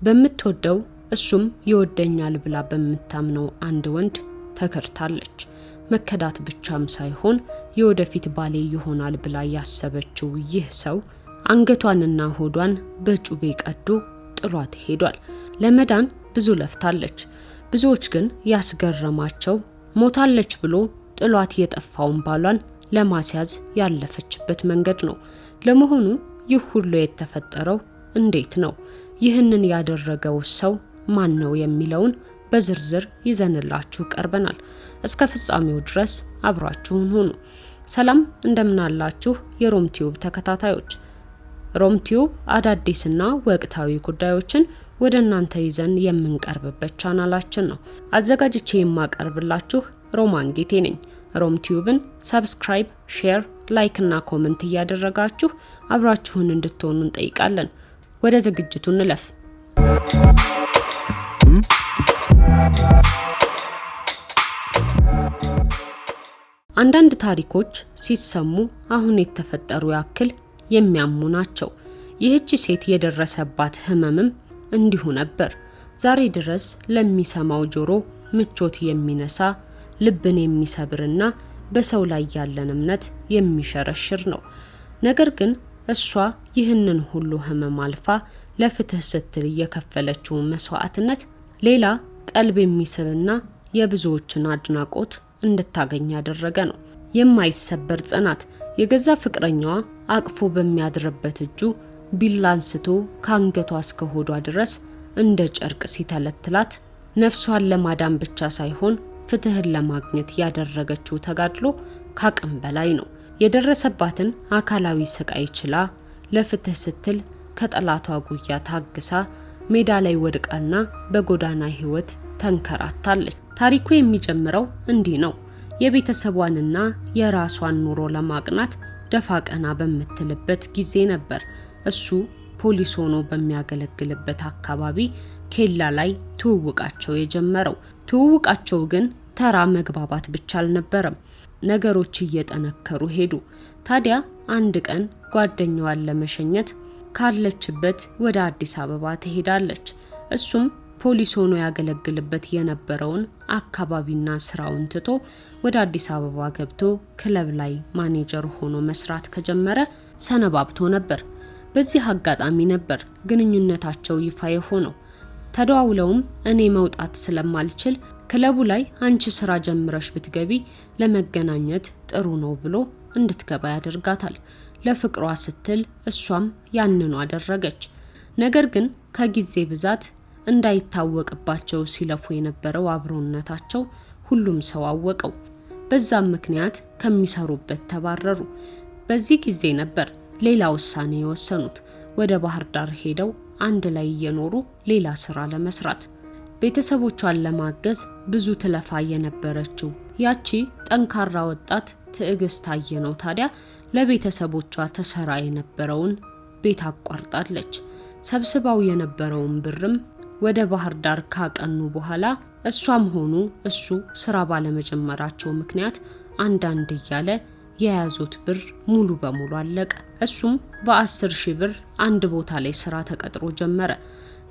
በምትወደው እሱም ይወደኛል ብላ በምታምነው አንድ ወንድ ተከርታለች። መከዳት ብቻም ሳይሆን የወደፊት ባሌ ይሆናል ብላ ያሰበችው ይህ ሰው አንገቷንና ሆዷን በጩቤ ቀዶ ጥሏት ሄዷል። ለመዳን ብዙ ለፍታለች። ብዙዎች ግን ያስገረማቸው ሞታለች ብሎ ጥሏት የጠፋውን ባሏን ለማስያዝ ያለፈችበት መንገድ ነው። ለመሆኑ ይህ ሁሉ የተፈጠረው እንዴት ነው? ይህንን ያደረገው ሰው ማን ነው የሚለውን በዝርዝር ይዘንላችሁ ቀርበናል። እስከ ፍጻሜው ድረስ አብራችሁን ሁኑ። ሰላም እንደምናላችሁ የሮም ቲዩብ ተከታታዮች። ሮም ቲዩብ አዳዲስና ወቅታዊ ጉዳዮችን ወደ እናንተ ይዘን የምንቀርብበት ቻናላችን ነው። አዘጋጅቼ የማቀርብላችሁ ሮማን ጌቴ ነኝ። ሮም ቲዩብን ሰብስክራይብ፣ ሼር፣ ላይክ እና ኮሜንት እያደረጋችሁ አብራችሁን እንድትሆኑ እንጠይቃለን። ወደ ዝግጅቱ እንለፍ። አንዳንድ ታሪኮች ሲሰሙ አሁን የተፈጠሩ ያክል የሚያሙ ናቸው። ይህች ሴት የደረሰባት ህመምም እንዲሁ ነበር። ዛሬ ድረስ ለሚሰማው ጆሮ ምቾት የሚነሳ ልብን የሚሰብርና በሰው ላይ ያለን እምነት የሚሸረሽር ነው። ነገር ግን እሷ ይህንን ሁሉ ህመም አልፋ ለፍትህ ስትል የከፈለችው መስዋዕትነት ሌላ ቀልብ የሚስብና የብዙዎችን አድናቆት እንድታገኝ ያደረገ ነው። የማይሰበር ጽናት። የገዛ ፍቅረኛዋ አቅፎ በሚያድርበት እጁ ቢላ አንስቶ ከአንገቷ እስከ ሆዷ ድረስ እንደ ጨርቅ ሲተለትላት ነፍሷን ለማዳን ብቻ ሳይሆን ፍትህን ለማግኘት ያደረገችው ተጋድሎ ካቅም በላይ ነው። የደረሰባትን አካላዊ ስቃይ ችላ ለፍትህ ስትል ከጠላቷ ጉያ ታግሳ ሜዳ ላይ ወድቃና በጎዳና ህይወት ተንከራታለች። ታሪኩ የሚጀምረው እንዲህ ነው። የቤተሰቧንና የራሷን ኑሮ ለማቅናት ደፋ ቀና በምትልበት ጊዜ ነበር እሱ ፖሊስ ሆኖ በሚያገለግልበት አካባቢ ኬላ ላይ ትውውቃቸው የጀመረው። ትውውቃቸው ግን ተራ መግባባት ብቻ አልነበረም። ነገሮች እየጠነከሩ ሄዱ። ታዲያ አንድ ቀን ጓደኛዋን ለመሸኘት ካለችበት ወደ አዲስ አበባ ትሄዳለች። እሱም ፖሊስ ሆኖ ያገለግልበት የነበረውን አካባቢና ስራውን ትቶ ወደ አዲስ አበባ ገብቶ ክለብ ላይ ማኔጀር ሆኖ መስራት ከጀመረ ሰነባብቶ ነበር። በዚህ አጋጣሚ ነበር ግንኙነታቸው ይፋ የሆነው። ተደዋውለውም እኔ መውጣት ስለማልችል ክለቡ ላይ አንቺ ስራ ጀምረሽ ብትገቢ ለመገናኘት ጥሩ ነው ብሎ እንድትገባ ያደርጋታል። ለፍቅሯ ስትል እሷም ያንኑ አደረገች። ነገር ግን ከጊዜ ብዛት እንዳይታወቅባቸው ሲለፉ የነበረው አብሮነታቸው ሁሉም ሰው አወቀው። በዛም ምክንያት ከሚሰሩበት ተባረሩ። በዚህ ጊዜ ነበር ሌላ ውሳኔ የወሰኑት። ወደ ባህር ዳር ሄደው አንድ ላይ እየኖሩ ሌላ ስራ ለመስራት። ቤተሰቦቿን ለማገዝ ብዙ ትለፋ የነበረችው ያቺ ጠንካራ ወጣት ትዕግስት አየነው ታዲያ ለቤተሰቦቿ ተሰራ የነበረውን ቤት አቋርጣለች። ሰብስባው የነበረውን ብርም ወደ ባህር ዳር ካቀኑ በኋላ እሷም ሆኑ እሱ ስራ ባለመጀመራቸው ምክንያት አንዳንድ እያለ የያዙት ብር ሙሉ በሙሉ አለቀ። እሱም በ10,000 ብር አንድ ቦታ ላይ ስራ ተቀጥሮ ጀመረ።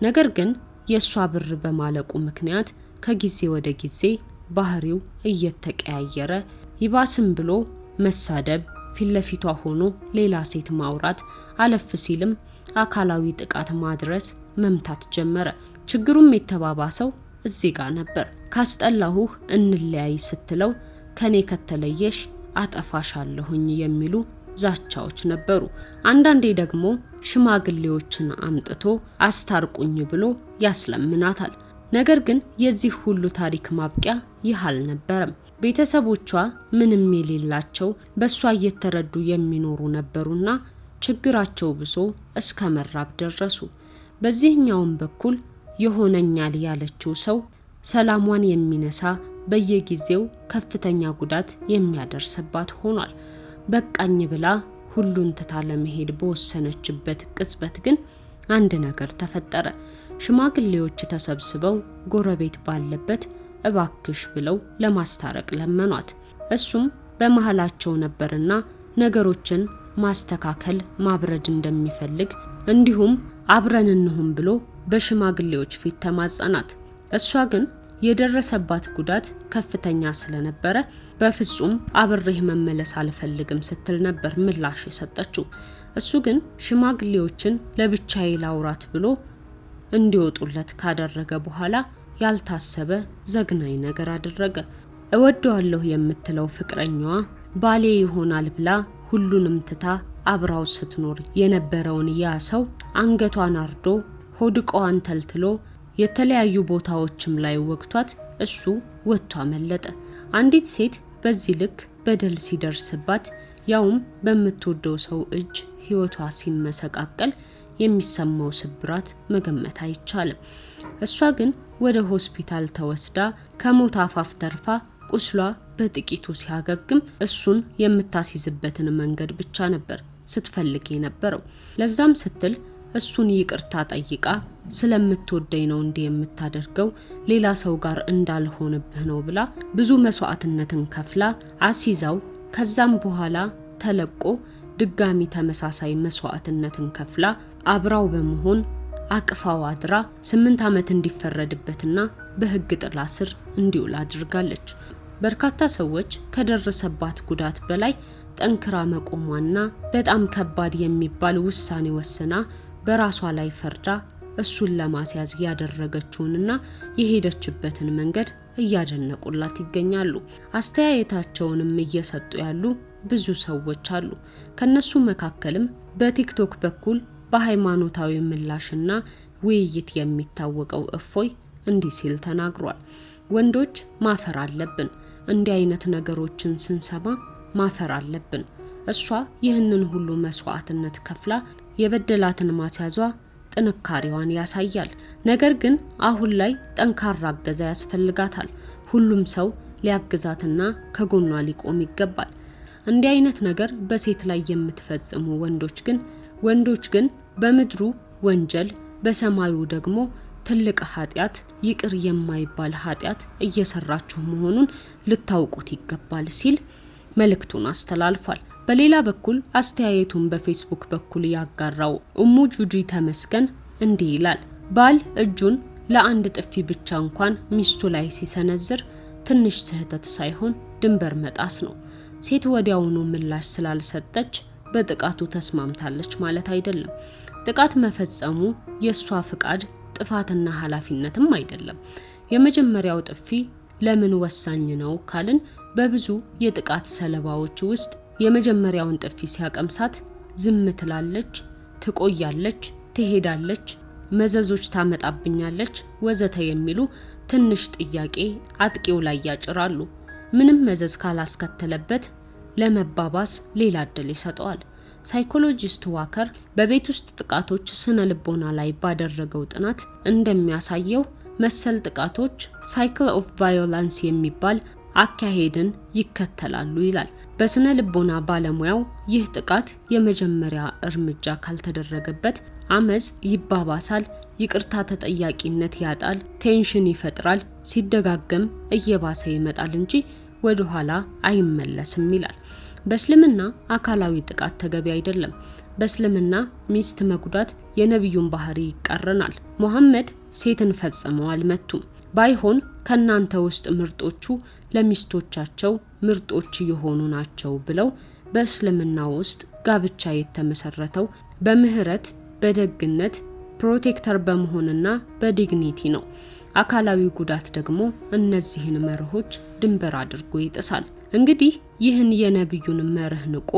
ነገር ግን የሷ ብር በማለቁ ምክንያት ከጊዜ ወደ ጊዜ ባህሪው እየተቀያየረ ይባስም ብሎ መሳደብ፣ ፊት ለፊቷ ሆኖ ሌላ ሴት ማውራት፣ አለፍ ሲልም አካላዊ ጥቃት ማድረስ፣ መምታት ጀመረ። ችግሩም የተባባሰው እዚህ ጋር ነበር። ካስጠላሁህ እንለያይ ስትለው ከኔ ከተለየሽ አጠፋሻለሁኝ የሚሉ ዛቻዎች ነበሩ። አንዳንዴ ደግሞ ሽማግሌዎችን አምጥቶ አስታርቁኝ ብሎ ያስለምናታል። ነገር ግን የዚህ ሁሉ ታሪክ ማብቂያ ይህ አልነበረም። ቤተሰቦቿ ምንም የሌላቸው በሷ እየተረዱ የሚኖሩ ነበሩና ችግራቸው ብሶ እስከ መራብ ደረሱ። በዚህኛውም በኩል የሆነኛል ያለችው ሰው ሰላሟን የሚነሳ በየጊዜው ከፍተኛ ጉዳት የሚያደርስባት ሆኗል። በቃኝ ብላ ሁሉን ትታ ለመሄድ በወሰነችበት ቅጽበት ግን አንድ ነገር ተፈጠረ። ሽማግሌዎች ተሰብስበው ጎረቤት ባለበት እባክሽ ብለው ለማስታረቅ ለመኗት። እሱም በመሃላቸው ነበርና ነገሮችን ማስተካከል ማብረድ እንደሚፈልግ እንዲሁም አብረን እንሁን ብሎ በሽማግሌዎች ፊት ተማጸናት። እሷ ግን የደረሰባት ጉዳት ከፍተኛ ስለነበረ በፍጹም አብሬህ መመለስ አልፈልግም ስትል ነበር ምላሽ የሰጠችው። እሱ ግን ሽማግሌዎችን ለብቻዬ ላውራት ብሎ እንዲወጡለት ካደረገ በኋላ ያልታሰበ ዘግናኝ ነገር አደረገ። እወደዋለሁ የምትለው ፍቅረኛዋ ባሌ ይሆናል ብላ ሁሉንም ትታ አብራው ስትኖር የነበረውን ያ ሰው አንገቷን አርዶ ሆድቋን ተልትሎ የተለያዩ ቦታዎችም ላይ ወግቷት እሱ ወጥቶ አመለጠ። አንዲት ሴት በዚህ ልክ በደል ሲደርስባት ያውም በምትወደው ሰው እጅ ህይወቷ ሲመሰቃቀል የሚሰማው ስብራት መገመት አይቻልም። እሷ ግን ወደ ሆስፒታል ተወስዳ ከሞት አፋፍ ተርፋ ቁስሏ በጥቂቱ ሲያገግም እሱን የምታስይዝበትን መንገድ ብቻ ነበር ስትፈልግ የነበረው። ለዛም ስትል እሱን ይቅርታ ጠይቃ ስለምትወደኝ ነው እንዲህ የምታደርገው ሌላ ሰው ጋር እንዳልሆንብህ ነው ብላ ብዙ መስዋዕትነትን ከፍላ አስይዛው ከዛም በኋላ ተለቆ ድጋሚ ተመሳሳይ መስዋዕትነትን ከፍላ አብራው በመሆን አቅፋው አድራ 8 ዓመት እንዲፈረድበትና በህግ ጥላ ስር እንዲውል አድርጋለች። በርካታ ሰዎች ከደረሰባት ጉዳት በላይ ጠንክራ መቆሟና በጣም ከባድ የሚባል ውሳኔ ወስና በራሷ ላይ ፈርዳ እሱን ለማስያዝ ያደረገችውንና የሄደችበትን መንገድ እያደነቁላት ይገኛሉ። አስተያየታቸውንም እየሰጡ ያሉ ብዙ ሰዎች አሉ። ከነሱ መካከልም በቲክቶክ በኩል በሃይማኖታዊ ምላሽና ውይይት የሚታወቀው እፎይ እንዲህ ሲል ተናግሯል። ወንዶች ማፈር አለብን። እንዲህ አይነት ነገሮችን ስንሰማ ማፈር አለብን። እሷ ይህንን ሁሉ መስዋዕትነት ከፍላ የበደላትን ማስያዟ ጥንካሬዋን ያሳያል። ነገር ግን አሁን ላይ ጠንካራ እገዛ ያስፈልጋታል። ሁሉም ሰው ሊያግዛትና ከጎኗ ሊቆም ይገባል። እንዲህ አይነት ነገር በሴት ላይ የምትፈጽሙ ወንዶች ግን በምድሩ ወንጀል በሰማዩ ደግሞ ትልቅ ኃጢያት ይቅር የማይባል ኃጢያት እየሰራችሁ መሆኑን ልታውቁት ይገባል ሲል መልእክቱን አስተላልፏል። በሌላ በኩል አስተያየቱን በፌስቡክ በኩል ያጋራው እሙ ጁጂ ተመስገን እንዲህ ይላል። ባል እጁን ለአንድ ጥፊ ብቻ እንኳን ሚስቱ ላይ ሲሰነዝር ትንሽ ስህተት ሳይሆን ድንበር መጣስ ነው። ሴት ወዲያውኑ ምላሽ ስላልሰጠች በጥቃቱ ተስማምታለች ማለት አይደለም። ጥቃት መፈጸሙ የሷ ፍቃድ ጥፋትና ኃላፊነትም አይደለም። የመጀመሪያው ጥፊ ለምን ወሳኝ ነው ካልን በብዙ የጥቃት ሰለባዎች ውስጥ የመጀመሪያውን ጥፊ ሲያቀምሳት ዝም ትላለች፣ ትቆያለች፣ ትሄዳለች፣ መዘዞች ታመጣብኛለች ወዘተ የሚሉ ትንሽ ጥያቄ አጥቂው ላይ ያጭራሉ። ምንም መዘዝ ካላስከተለበት ለመባባስ ሌላ እድል ይሰጠዋል። ሳይኮሎጂስት ዋከር በቤት ውስጥ ጥቃቶች ስነ ልቦና ላይ ባደረገው ጥናት እንደሚያሳየው መሰል ጥቃቶች ሳይክል ኦፍ ቫዮላንስ የሚባል አካሄድን ይከተላሉ ይላል። በስነ ልቦና ባለሙያው ይህ ጥቃት የመጀመሪያ እርምጃ ካልተደረገበት አመጽ ይባባሳል፣ ይቅርታ ተጠያቂነት ያጣል፣ ቴንሽን ይፈጥራል፣ ሲደጋገም እየባሰ ይመጣል እንጂ ወደ ኋላ አይመለስም ይላል። በእስልምና አካላዊ ጥቃት ተገቢ አይደለም። በእስልምና ሚስት መጉዳት የነብዩን ባህሪ ይቃረናል። ሙሐመድ ሴትን ፈጽመው አልመቱም። ባይሆን ከናንተ ውስጥ ምርጦቹ ለሚስቶቻቸው ምርጦች የሆኑ ናቸው ብለው በእስልምና ውስጥ ጋብቻ የተመሰረተው በምህረት፣ በደግነት፣ ፕሮቴክተር በመሆንና በዲግኒቲ ነው። አካላዊ ጉዳት ደግሞ እነዚህን መርሆች ድንበር አድርጎ ይጥሳል። እንግዲህ ይህን የነብዩን መርህ ንቆ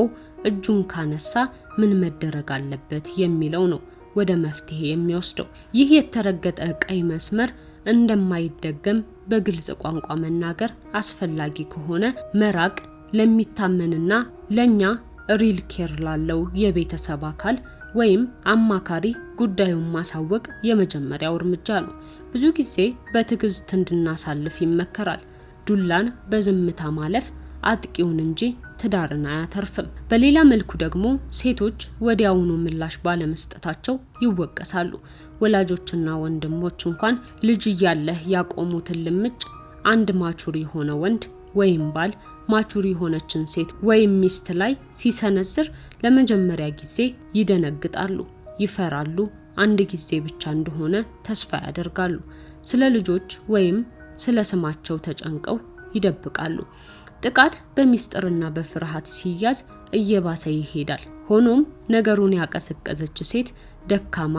እጁን ካነሳ ምን መደረግ አለበት የሚለው ነው ወደ መፍትሄ የሚወስደው። ይህ የተረገጠ ቀይ መስመር እንደማይደገም በግልጽ ቋንቋ መናገር አስፈላጊ ከሆነ መራቅ ለሚታመንና ለኛ ሪል ኬር ላለው የቤተሰብ አካል ወይም አማካሪ ጉዳዩን ማሳወቅ የመጀመሪያው እርምጃ ነው። ብዙ ጊዜ በትዕግስት እንድናሳልፍ ይመከራል። ዱላን በዝምታ ማለፍ አጥቂውን እንጂ ትዳርን አያተርፍም። በሌላ መልኩ ደግሞ ሴቶች ወዲያውኑ ምላሽ ባለመስጠታቸው ይወቀሳሉ። ወላጆችና ወንድሞች እንኳን ልጅ እያለህ ያቆሙትን ልምጭ አንድ ማቹር የሆነ ወንድ ወይም ባል ማቹር የሆነችን ሴት ወይም ሚስት ላይ ሲሰነዝር ለመጀመሪያ ጊዜ ይደነግጣሉ፣ ይፈራሉ፣ አንድ ጊዜ ብቻ እንደሆነ ተስፋ ያደርጋሉ። ስለ ልጆች ወይም ስለ ስማቸው ተጨንቀው ይደብቃሉ። ጥቃት በሚስጥርና በፍርሃት ሲያዝ እየባሰ ይሄዳል። ሆኖም ነገሩን ያቀሰቀዘች ሴት ደካማ፣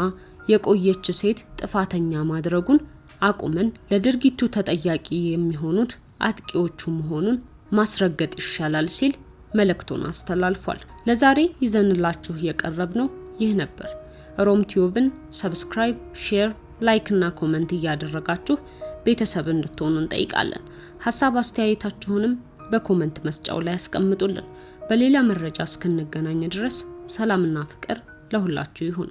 የቆየች ሴት ጥፋተኛ ማድረጉን አቁመን ለድርጊቱ ተጠያቂ የሚሆኑት አጥቂዎቹ መሆኑን ማስረገጥ ይሻላል ሲል መልእክቱን አስተላልፏል። ለዛሬ ይዘንላችሁ የቀረብነው ይህ ነበር። ሮም ቲዩብን ሰብስክራይብ፣ ሼር፣ ላይክ እና ኮሜንት እያደረጋችሁ ቤተሰብ እንድትሆኑ እንጠይቃለን። ሐሳብ አስተያየታችሁንም በኮሜንት መስጫው ላይ አስቀምጡልን። በሌላ መረጃ እስክንገናኝ ድረስ ሰላምና ፍቅር ለሁላችሁ ይሁን።